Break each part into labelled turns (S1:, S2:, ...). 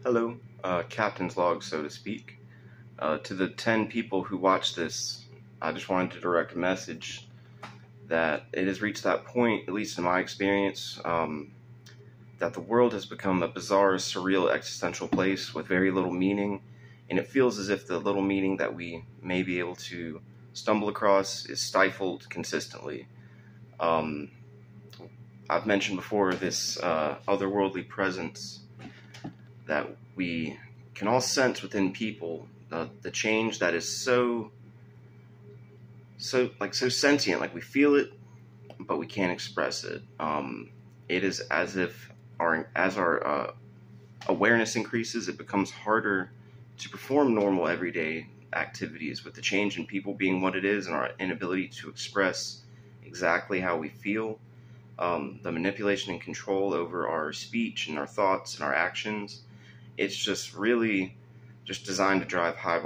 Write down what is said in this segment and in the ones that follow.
S1: Hello, Captain's Log, so to speak. To the 10 people who watch this, I just wanted to direct a message that it has reached that point, at least in my experience, that the world has become a bizarre, surreal, existential place with very little meaning, and it feels as if the little meaning that we may be able to stumble across is stifled consistently. Um, I've mentioned before this otherworldly presence that we can all sense within people, the change that is so sentient, like we feel it, but we can't express it. It is as if as our awareness increases, it becomes harder to perform normal everyday activities, with the change in people being what it is and our inability to express exactly how we feel. The manipulation and control over our speech and our thoughts and our actions, it's just really just designed to drive high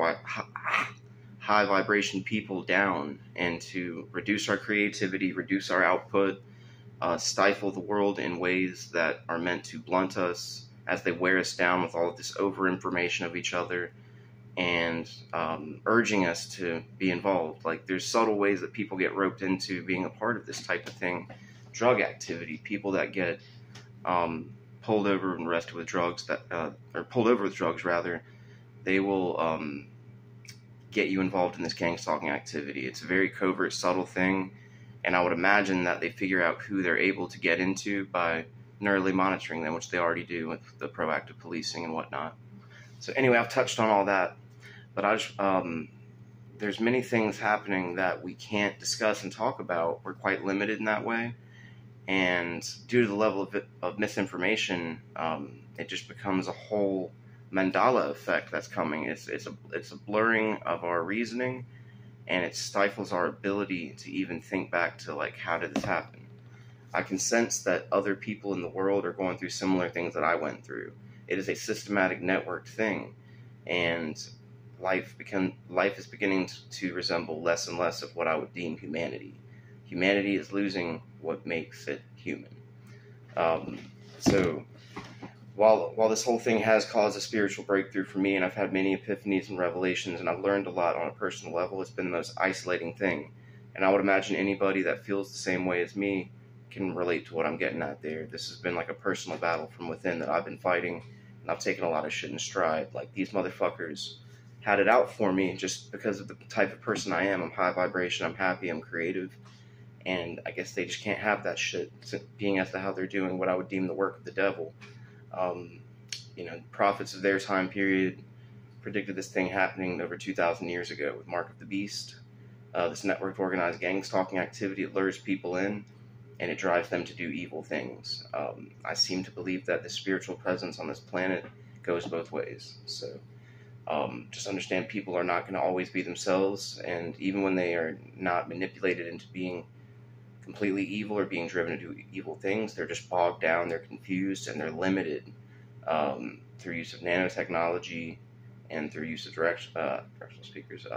S1: vibration people down and to reduce our creativity, reduce our output, stifle the world in ways that are meant to blunt us as they wear us down with all of this over information of each other, and urging us to be involved. Like, there's subtle ways that people get roped into being a part of this type of thing. Drug activity, people that get pulled over and arrested with drugs, or pulled over with drugs rather, they will get you involved in this gang stalking activity. It's a very covert, subtle thing, and I would imagine that they figure out who they're able to get into by narrowly monitoring them, which they already do with the proactive policing and whatnot. So anyway, I've touched on all that, but there's many things happening that we can't discuss and talk about. We're quite limited in that way, and due to the level of misinformation, it just becomes a whole Mandala effect that's coming. It's a blurring of our reasoning, and it stifles our ability to even think back to, like, how did this happen? I can sense that other people in the world are going through similar things that I went through. It is a systematic networked thing, and life is beginning to resemble less and less of what I would deem humanity. Humanity is losing what makes it human. So while this whole thing has caused a spiritual breakthrough for me, and I've had many epiphanies and revelations, and I've learned a lot on a personal level, it's been the most isolating thing. And I would imagine anybody that feels the same way as me can relate to what I'm getting at there. This has been like a personal battle from within that I've been fighting, and I've taken a lot of shit in stride. Like, these motherfuckers had it out for me just because of the type of person I am. I'm high vibration, I'm happy, I'm creative, and I guess they just can't have that shit, being as to how they're doing what I would deem the work of the devil. Prophets of their time period predicted this thing happening over 2,000 years ago with Mark of the Beast. This networked organized gang stalking activity, it lures people in, and it drives them to do evil things. I seem to believe that the spiritual presence on this planet goes both ways. So just understand, people are not going to always be themselves, and even when they are not manipulated into being completely evil or being driven to do evil things, they're just bogged down, they're confused, and they're limited through use of nanotechnology and through use of directional speakers,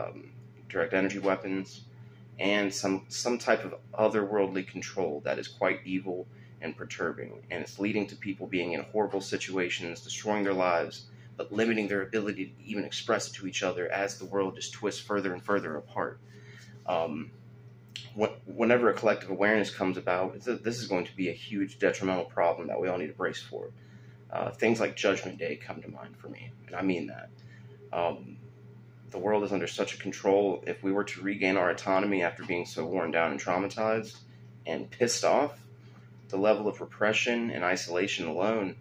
S1: direct energy weapons, and some type of otherworldly control that is quite evil and perturbing. And it's leading to people being in horrible situations, destroying their lives, but limiting their ability to even express it to each other as the world just twists further and further apart. Whenever a collective awareness comes about, this is going to be a huge detrimental problem that we all need to brace for. Things like Judgment Day come to mind for me, and I mean that. The world is under such a control. If we were to regain our autonomy after being so worn down and traumatized and pissed off, the level of repression and isolation alone,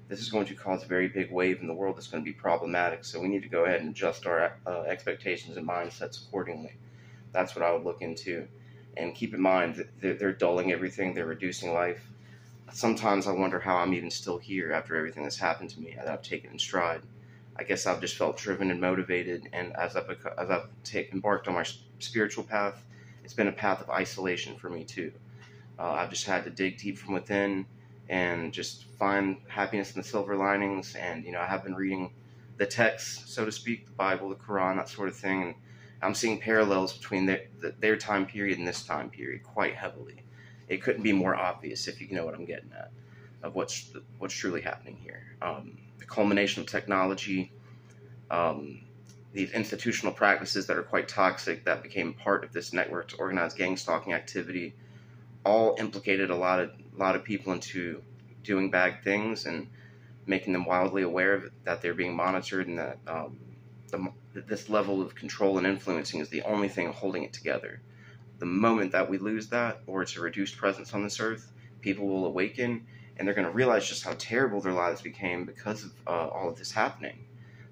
S1: this is going to cause a very big wave in the world that's going to be problematic. So we need to go ahead and adjust our expectations and mindsets accordingly. That's what I would look into. And keep in mind that they're dulling everything, they're reducing life. Sometimes I wonder how I'm even still here after everything that's happened to me, that I've taken in stride. I guess I've just felt driven and motivated, and as I've embarked on my spiritual path, it's been a path of isolation for me too. I've just had to dig deep from within and just find happiness in the silver linings, and I have been reading the texts, so to speak, the Bible, the Quran, that sort of thing, and I'm seeing parallels between their time period and this time period quite heavily. It couldn't be more obvious, if you know what I'm getting at, of what's truly happening here. The culmination of technology, these institutional practices that are quite toxic that became part of this network's organized gang stalking activity, all implicated a lot of people into doing bad things and making them wildly aware of that they're being monitored, and that this level of control and influencing is the only thing holding it together. The moment that we lose that, or it's a reduced presence on this earth, people will awaken, and they're going to realize just how terrible their lives became because of all of this happening.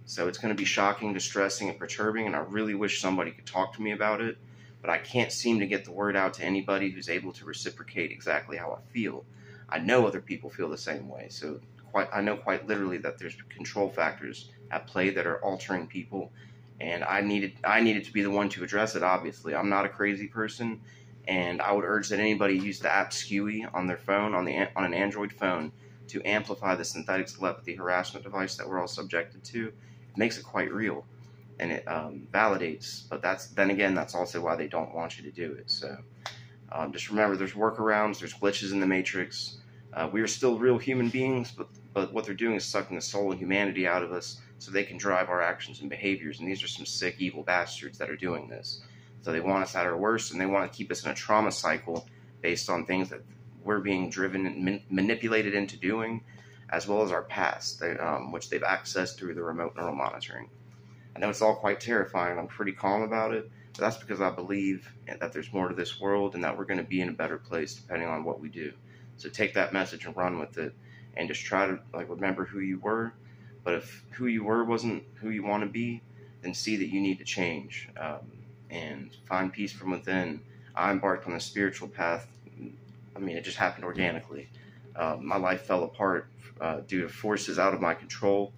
S1: So it's going to be shocking, distressing, and perturbing, and I really wish somebody could talk to me about it, but I can't seem to get the word out to anybody who's able to reciprocate exactly how I feel. I know other people feel the same way, so I know quite literally that there's control factors at play that are altering people, and I needed to be the one to address it. Obviously, I'm not a crazy person, and I would urge that anybody use the app Skewy on their phone, on an Android phone, to amplify the synthetic telepathy harassment device that we're all subjected to. It makes it quite real, and it validates. But that's also why they don't want you to do it. So just remember, there's workarounds, there's glitches in the matrix. We are still real human beings, but what they're doing is sucking the soul and humanity out of us so they can drive our actions and behaviors. And these are some sick, evil bastards that are doing this. So they want us at our worst, and they want to keep us in a trauma cycle based on things that we're being driven and manipulated into doing, as well as our past, which they've accessed through the remote neural monitoring. I know it's all quite terrifying. I'm pretty calm about it, but that's because I believe that there's more to this world and that we're going to be in a better place depending on what we do. So take that message and run with it, and just try to remember who you were. But if who you were wasn't who you want to be, then see that you need to change and find peace from within. I embarked on a spiritual path. I mean, it just happened organically. My life fell apart due to forces out of my control,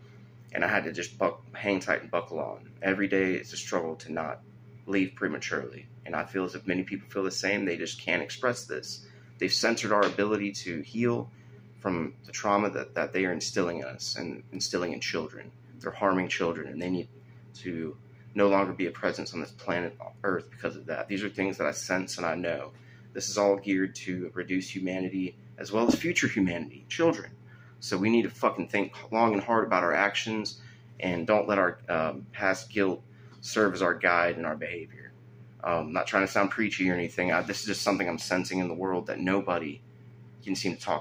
S1: and I had to just hang tight and buckle on. Every day it's a struggle to not leave prematurely, and I feel as if many people feel the same. They just can't express this. They've censored our ability to heal from the trauma that they are instilling in us and instilling in children. They're harming children, and they need to no longer be a presence on this planet Earth because of that. These are things that I sense and I know. This is all geared to reduce humanity as well as future humanity, children. So we need to fucking think long and hard about our actions, and don't let our past guilt serve as our guide in our behavior. Not trying to sound preachy or anything. This is just something I'm sensing in the world that nobody can seem to talk